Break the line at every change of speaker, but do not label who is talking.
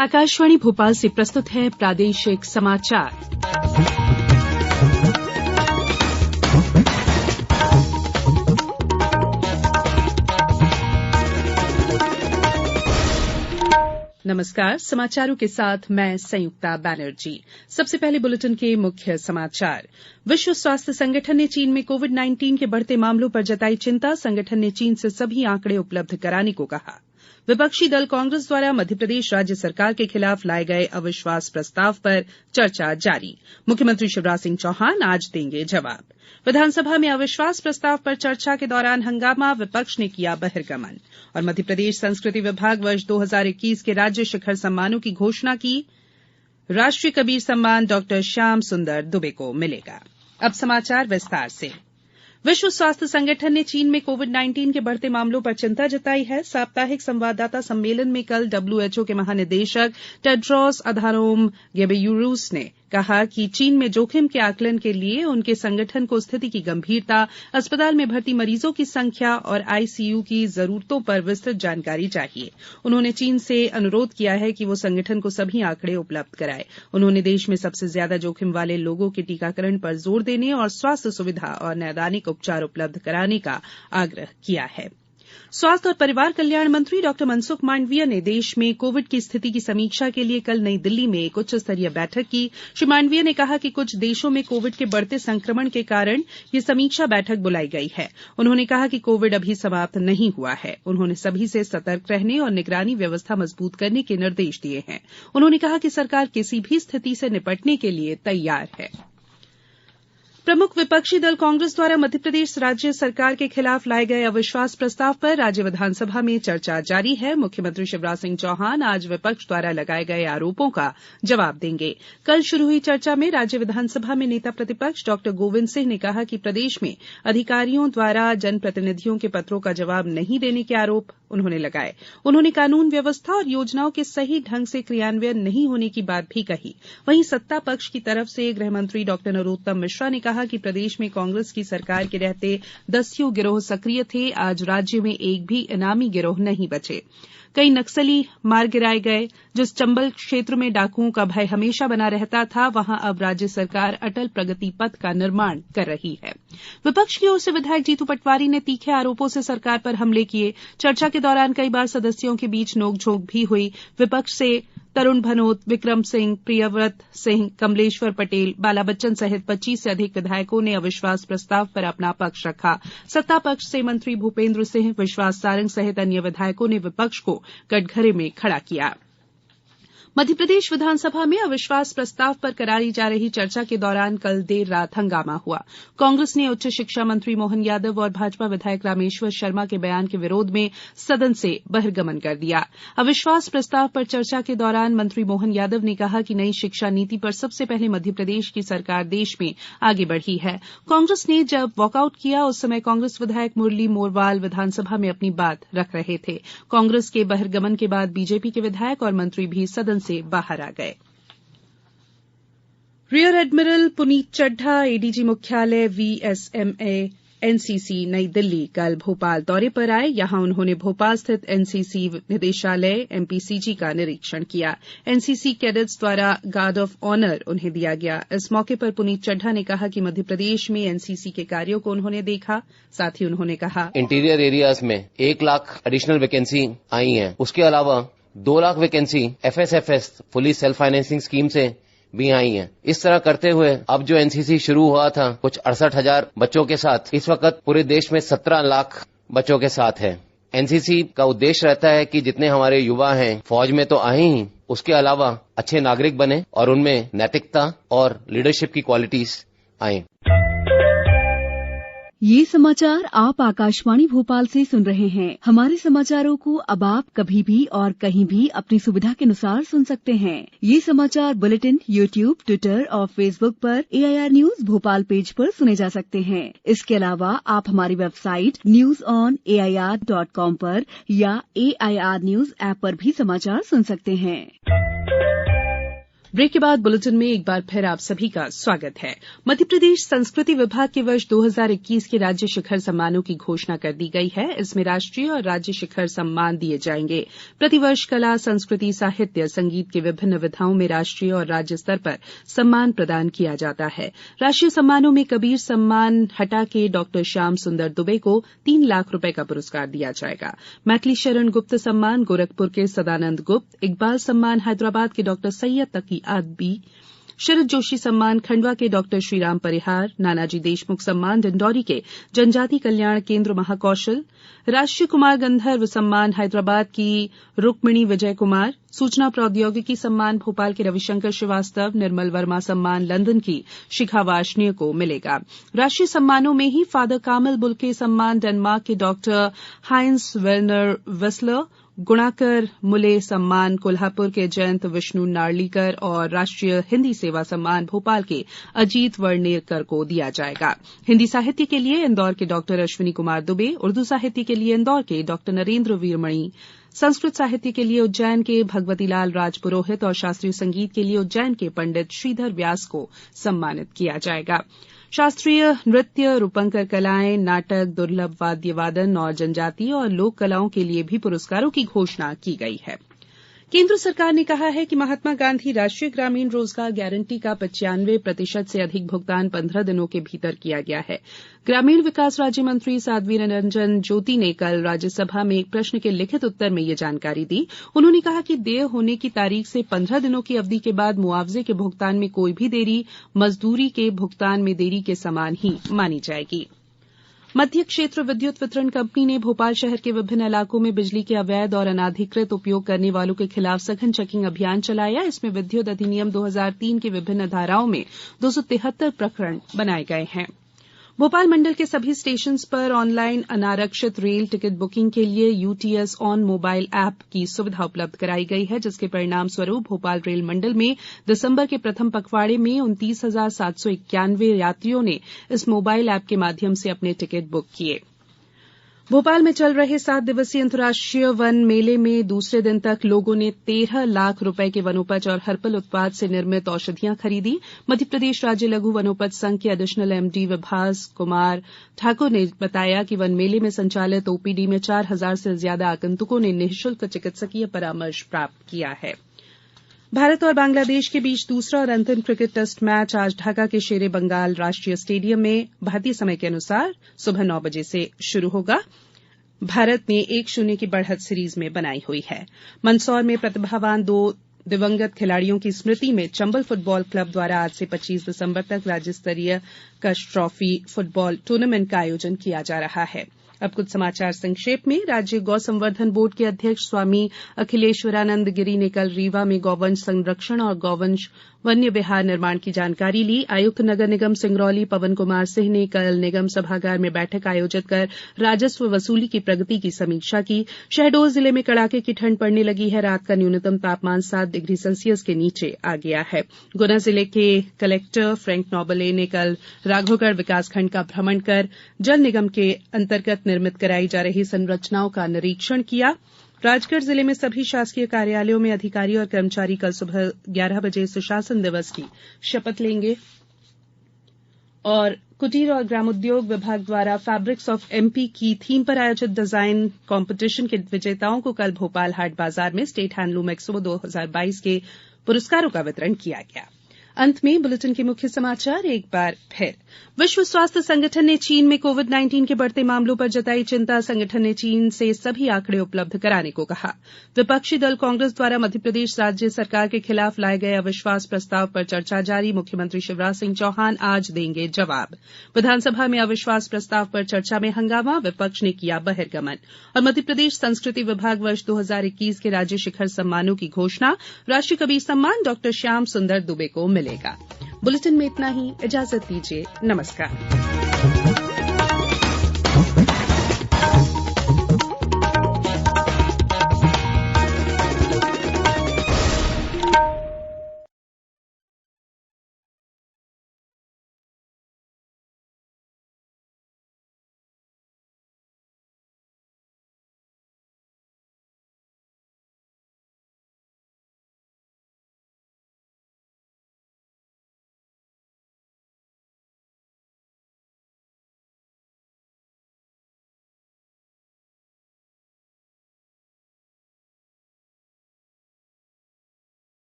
आकाशवाणी भोपाल से प्रस्तुत है प्रादेशिक समाचार। नमस्कार, समाचारों के साथ मैं संयुक्ता बैनर्जी। सबसे पहले बुलेटिन के मुख्य समाचार। विश्व स्वास्थ्य संगठन ने चीन में कोविड-19 के बढ़ते मामलों पर जताई चिंता। संगठन ने चीन से सभी आंकड़े उपलब्ध कराने को कहा। विपक्षी दल कांग्रेस द्वारा मध्यप्रदेश राज्य सरकार के खिलाफ लाए गए अविश्वास प्रस्ताव पर चर्चा जारी। मुख्यमंत्री शिवराज सिंह चौहान आज देंगे जवाब। विधानसभा में अविश्वास प्रस्ताव पर चर्चा के दौरान हंगामा, विपक्ष ने किया बहिर्गमन। और मध्यप्रदेश संस्कृति विभाग वर्ष 2021 के राज्य शिखर सम्मानों की घोषणा की। राष्ट्रीय कबीर सम्मान डॉ श्याम सुंदर दुबे को मिलेगा। अब समाचार विस्तार से। विश्व स्वास्थ्य संगठन ने चीन में कोविड-19 के बढ़ते मामलों पर चिंता जताई है। साप्ताहिक संवाददाता सम्मेलन में कल WHO के महानिदेशक टेड्रोस अधानोम घेब्रेयेसूस ने कहा कि चीन में जोखिम के आकलन के लिए उनके संगठन को स्थिति की गंभीरता, अस्पताल में भर्ती मरीजों की संख्या और ICU की जरूरतों पर विस्तृत जानकारी चाहिए। उन्होंने चीन से अनुरोध किया है कि वो संगठन को सभी आंकड़े उपलब्ध कराए। उन्होंने देश में सबसे ज्यादा जोखिम वाले लोगों के टीकाकरण पर जोर देने और स्वास्थ्य सुविधा और नैदानिक उपचार उपलब्ध कराने का आग्रह किया है। स्वास्थ्य और परिवार कल्याण मंत्री डॉ मनसुख मांडविया ने देश में कोविड की स्थिति की समीक्षा के लिए कल नई दिल्ली में एक उच्च स्तरीय बैठक की। श्री मांडविया ने कहा कि कुछ देशों में कोविड के बढ़ते संक्रमण के कारण ये समीक्षा बैठक बुलाई गई है। उन्होंने कहा कि कोविड अभी समाप्त नहीं हुआ है। उन्होंने सभी से सतर्क रहने और निगरानी व्यवस्था मजबूत करने के निर्देश दिए हैं। उन्होंने कहा कि सरकार किसी भी स्थिति से निपटने के लिए तैयार है। प्रमुख विपक्षी दल कांग्रेस द्वारा मध्यप्रदेश राज्य सरकार के खिलाफ लाए गए अविश्वास प्रस्ताव पर राज्य विधानसभा में चर्चा जारी है। मुख्यमंत्री शिवराज सिंह चौहान आज विपक्ष द्वारा लगाए गए आरोपों का जवाब देंगे। कल शुरू हुई चर्चा में राज्य विधानसभा में नेता प्रतिपक्ष डॉ गोविंद सिंह ने कहा कि प्रदेश में अधिकारियों द्वारा जनप्रतिनिधियों के पत्रों का जवाब नहीं देने के आरोप उन्होंने लगाए। उन्होंने कानून व्यवस्था और योजनाओं के सही ढंग से क्रियान्वयन नहीं होने की बात भी कही। वहीं सत्ता पक्ष की तरफ से गृहमंत्री डॉ नरोत्तम मिश्रा ने कहा कि प्रदेश में कांग्रेस की सरकार के रहते दस्यु गिरोह सक्रिय थे। आज राज्य में एक भी इनामी गिरोह नहीं बचे। कई नक्सली मार गिराए गए। जिस चंबल क्षेत्र में डाकुओं का भय हमेशा बना रहता था, वहां अब राज्य सरकार अटल प्रगति पथ का निर्माण कर रही है। विपक्ष की ओर से विधायक जीतू पटवारी ने तीखे आरोपों से सरकार पर हमले किए। चर्चा के दौरान कई बार सदस्यों के बीच नोकझोंक भी हुई। विपक्ष से तरुण भनोत, विक्रम सिंह, प्रियव्रत सिंह, कमलेश्वर पटेल, बाला बच्चन सहित 25 से अधिक विधायकों ने अविश्वास प्रस्ताव पर अपना पक्ष रखा। सत्ता पक्ष से मंत्री भूपेन्द्र सिंह, विश्वास सारंग सहित अन्य विधायकों ने विपक्ष को कटघरे में खड़ा किया। मध्यप्रदेश विधानसभा में अविश्वास प्रस्ताव पर कराई जा रही चर्चा के दौरान कल देर रात हंगामा हुआ। कांग्रेस ने उच्च शिक्षा मंत्री मोहन यादव और भाजपा विधायक रामेश्वर शर्मा के बयान के विरोध में सदन से बहिर्गमन कर दिया। अविश्वास प्रस्ताव पर चर्चा के दौरान मंत्री मोहन यादव ने कहा कि नई शिक्षा नीति पर सबसे पहले मध्यप्रदेश की सरकार देश में आगे बढ़ी है। कांग्रेस ने जब वॉकआउट किया उस समय कांग्रेस विधायक मुरली मोरवाल विधानसभा में अपनी बात रख रहे थे। कांग्रेस के बहिर्गमन के बाद बीजेपी के विधायक और मंत्री भी सदन से बाहर आ गए। Rear admiral Puneet Chadha ADG मुख्यालय VSMA NCC नई दिल्ली कल भोपाल दौरे पर आए। यहां उन्होंने भोपाल स्थित NCC निदेशालय MPCG का निरीक्षण किया। NCC कैडेट्स द्वारा गार्ड ऑफ ऑनर उन्हें दिया गया। इस मौके पर पुनीत चड्ढा ने कहा कि मध्यप्रदेश में NCC के कार्यों को उन्होंने देखा। साथ ही उन्होंने कहा,
इंटीरियर एरियाज में 1 लाख एडिशनल वैकेंसी आई है। उसके अलावा 2 lakh vacancy FSFS fully self financing scheme से भी आई हैं। इस तरह करते हुए अब जो NCC शुरू हुआ था कुछ 68,000 बच्चों के साथ, इस वक्त पूरे देश में 17 लाख बच्चों के साथ है। NCC का उद्देश्य रहता है कि जितने हमारे युवा हैं फौज में तो आए ही, उसके अलावा अच्छे नागरिक बने और उनमें नैतिकता और लीडरशिप की क्वालिटीज आए।
ये समाचार आप आकाशवाणी भोपाल से सुन रहे हैं। हमारे समाचारों को अब आप कभी भी और कहीं भी अपनी सुविधा के अनुसार सुन सकते हैं। ये समाचार बुलेटिन YouTube, ट्विटर और फेसबुक पर AIR न्यूज भोपाल पेज पर सुने जा सकते हैं। इसके अलावा आप हमारी वेबसाइट newsonair.com पर या AIR न्यूज ऐप पर भी समाचार सुन सकते हैं।
ब्रेक के बाद बुलेटिन में एक बार फिर आप सभी का स्वागत है। मध्यप्रदेश संस्कृति विभाग के वर्ष 2021 के राज्य शिखर सम्मानों की घोषणा कर दी गई है। इसमें राष्ट्रीय और राज्य शिखर सम्मान दिए जाएंगे। प्रतिवर्ष कला, संस्कृति, साहित्य, संगीत की विभिन्न विधाओं में राष्ट्रीय और राज्य स्तर पर सम्मान प्रदान किया जाता है। राष्ट्रीय सम्मानों में कबीर सम्मान हटा के डॉ श्याम सुंदर दुबे को 3 लाख रुपए का पुरस्कार दिया जाएगा। मैथिली शरण गुप्त सम्मान गोरखपुर के सदानंद गुप्त, इकबाल सम्मान हैदराबाद के डॉ सैयद तकी आदमी, शरद जोशी सम्मान खंडवा के डॉ श्रीराम परिहार, नानाजी देशमुख सम्मान डिंडौरी के जनजाति कल्याण केंद्र महाकौशल, राष्ट्रीय कुमार गंधर्व सम्मान हैदराबाद की रुक्मिणी विजय कुमार, सूचना प्रौद्योगिकी सम्मान भोपाल के रविशंकर श्रीवास्तव, निर्मल वर्मा सम्मान लंदन की शिखा वार्ष्णेय को मिलेगा। राष्ट्रीय सम्मानों में ही फादर कामल बुल्के सम्मान डेनमार्क के डॉ हाइंस वेर्नर विस्लर, गुणाकर मुले सम्मान कोल्हापुर के जयंत विष्णु नार्लीकर और राष्ट्रीय हिंदी सेवा सम्मान भोपाल के अजीत वर्णेरकर को दिया जाएगा। हिंदी साहित्य के लिए इंदौर के डॉ अश्विनी कुमार दुबे, उर्दू साहित्य के लिए इंदौर के डॉ नरेंद्र वीरमणि, संस्कृत साहित्य के लिए उज्जैन के भगवतीलाल राजपुरोहित और शास्त्रीय संगीत के लिए उज्जैन के पंडित श्रीधर व्यास को सम्मानित किया जाएगा। शास्त्रीय नृत्य, रूपंकर कलाएं, नाटक, दुर्लभ वाद्य वादन और जनजातीय और लोक कलाओं के लिए भी पुरस्कारों की घोषणा की गई है। केंद्र सरकार ने कहा है कि महात्मा गांधी राष्ट्रीय ग्रामीण रोजगार गारंटी का 95% से अधिक भुगतान 15 दिनों के भीतर किया गया है। ग्रामीण विकास राज्य मंत्री साध्वी निरंजन ज्योति ने कल राज्यसभा में एक प्रश्न के लिखित उत्तर में ये जानकारी दी। उन्होंने कहा कि देय होने की तारीख से 15 दिनों की अवधि के बाद मुआवजे के भुगतान में कोई भी देरी मजदूरी के भुगतान में देरी के समान ही मानी जाएगी। मध्य क्षेत्र विद्युत वितरण कंपनी ने भोपाल शहर के विभिन्न इलाकों में बिजली के अवैध और अनाधिकृत उपयोग करने वालों के खिलाफ सघन चेकिंग अभियान चलाया। इसमें विद्युत अधिनियम 2003 की विभिन्न धाराओं में 273 प्रकरण बनाए गए हैं। भोपाल मंडल के सभी स्टेशन पर ऑनलाइन अनारक्षित रेल टिकट बुकिंग के लिए यूटीएस ऑन मोबाइल ऐप की सुविधा उपलब्ध कराई गई है, जिसके परिणाम स्वरूप भोपाल रेल मंडल में दिसंबर के प्रथम पखवाड़े में 29,791 यात्रियों ने इस मोबाइल ऐप के माध्यम से अपने टिकट बुक किए। भोपाल में चल रहे 7 दिवसीय अंतर्राष्ट्रीय वन मेले में दूसरे दिन तक लोगों ने 13 लाख रुपए के वनोपज और हर्बल उत्पाद से निर्मित औषधियां खरीदी। मध्यप्रदेश राज्य लघु वनोपज संघ के एडिशनल एमडी विभास कुमार ठाकुर ने बताया कि वन मेले में संचालित ओपीडी में 4,000 से ज्यादा आगंतुकों ने निःशुल्क चिकित्सकीय परामर्श प्राप्त किया है। भारत और बांग्लादेश के बीच दूसरा और अंतिम क्रिकेट टेस्ट मैच आज ढाका के शेरे बंगाल राष्ट्रीय स्टेडियम में भारतीय समय के अनुसार सुबह 9 बजे से शुरू होगा। भारत ने 1-0 की बढ़त सीरीज में बनाई हुई है। मंदसौर में प्रतिभावान 2 दिवंगत खिलाड़ियों की स्मृति में चंबल फुटबॉल क्लब द्वारा आज से 25 दिसंबर तक राज्य स्तरीय कश ट्रॉफी फुटबॉल टूर्नामेंट का आयोजन किया जा रहा है। अब कुछ समाचार संक्षेप में। राज्य गौ संवर्धन बोर्ड के अध्यक्ष स्वामी अखिलेश्वरानंद गिरी ने कल रीवा में गौवंश संरक्षण और गौवंश वन्य विहार निर्माण की जानकारी ली। आयुक्त नगर निगम सिंगरौली पवन कुमार सिंह ने कल निगम सभागार में बैठक आयोजित कर राजस्व वसूली की प्रगति की समीक्षा की। शहडोल जिले में कड़ाके की ठंड पड़ने लगी है। रात का न्यूनतम तापमान 7 डिग्री सेल्सियस के नीचे आ गया है। गुना जिले के कलेक्टर फ्रैंक नोबले ने कल राघोगढ़ विकासखंड का भ्रमण कर जल निगम के अंतर्गत निर्मित कराई जा रही संरचनाओं का निरीक्षण किया। राजगढ़ जिले में सभी शासकीय कार्यालयों में अधिकारी और कर्मचारी कल सुबह 11 बजे सुशासन दिवस की शपथ लेंगे। और कुटीर और ग्रामोद्योग विभाग द्वारा फैब्रिक्स ऑफ एमपी की थीम पर आयोजित डिजाइन कॉम्पिटिशन के विजेताओं को कल भोपाल हाट बाजार में स्टेट हैंडलूम एक्सपो 2022 के पुरस्कारों का वितरण किया गया। अंत में बुलेटिन के मुख्य समाचार एक बार फिर। विश्व स्वास्थ्य संगठन ने चीन में कोविड-19 के बढ़ते मामलों पर जताई चिंता। संगठन ने चीन से सभी आंकड़े उपलब्ध कराने को कहा। विपक्षी दल कांग्रेस द्वारा मध्यप्रदेश राज्य सरकार के खिलाफ लाए गए अविश्वास प्रस्ताव पर चर्चा जारी। मुख्यमंत्री शिवराज सिंह चौहान आज देंगे जवाब। विधानसभा में अविश्वास प्रस्ताव पर चर्चा में हंगामा, विपक्ष ने किया बहिर्गमन। और मध्यप्रदेश संस्कृति विभाग वर्ष 2021 के राज्य शिखर सम्मानों की घोषणा। राष्ट्रीय कबीर सम्मान डॉ श्याम सुंदर दुबे को मिलेगा। बुलेटिन में इतना ही। इजाजत दीजिए। नमस्कार।